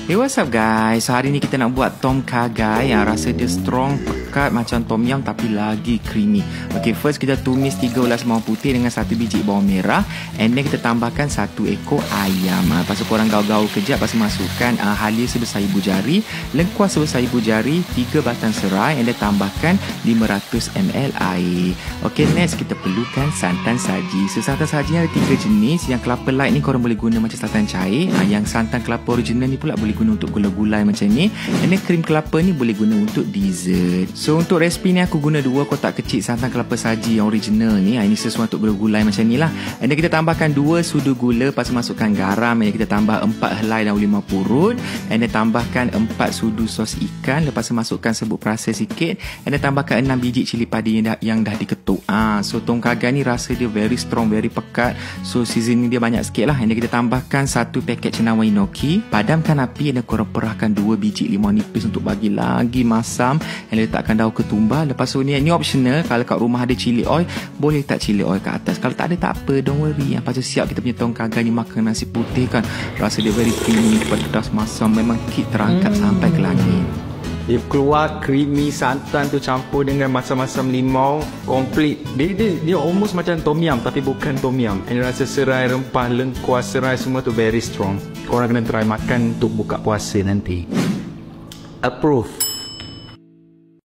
Hey, what's up guys? So hari ni kita nak buat tom kha gai yang rasa dia strong, pekat macam tom yum tapi lagi creamy. Okay, first kita tumis 3 ulas bawang putih dengan 1 biji bawang merah. And then kita tambahkan 1 ekor ayam. Lepas tu korang gaul-gaul kejap. Lepas tu masukkan halia sebesar ibu jari, lengkuas sebesar ibu jari, 3 batang serai. And then tambahkan 500 ml air. Okay, next kita perlukan santan saji. So santan saji ada 3 jenis. Yang kelapa light ni korang boleh guna macam santan cair. Yang santan kelapa original ni pula boleh guna untuk gulai-gulai macam ni. And then krim kelapa ni boleh guna untuk dessert. So untuk resipi ni aku guna 2 kotak kecil santan kelapa saji yang original ni. Ini sesuai untuk gulai-gulai macam ni lah. And then kita tambahkan 2 sudu gula. Lepas tu masukkan garam. And then kita tambah 4 helai daun 5 purut. And then tambahkan 4 sudu sos ikan. Lepas tu masukkan serbuk perasa sikit. And then tambahkan 6 biji cili padi yang dah diketuk. So tom kha gai ni rasa dia very strong, very pekat. So seasoning dia banyak sikit lah. And then kita tambahkan 1 paket cendawan enoki. Padamkan api dan korang perahkan 2 biji limau nipis untuk bagi lagi masam. And letakkan daun ketumbar. Lepas tu ni optional. Kalau kat rumah ada chili oil, boleh letak chili oil kat atas. Kalau tak ada tak apa, don't worry. Lepas tu siap kita punya tom kha gai ni makan nasi putih kan. Rasa dia very creamy, pedas, masam. Memang kit terangkat sampai ke langit. Dia keluar creamy santan tu campur dengan masam-masam limau. Complete. Dia almost macam tom yum tapi bukan tom yum. And rasa serai, rempah, lengkuas, serai semua tu very strong. Korang kena try makan untuk buka puasa nanti. Approve.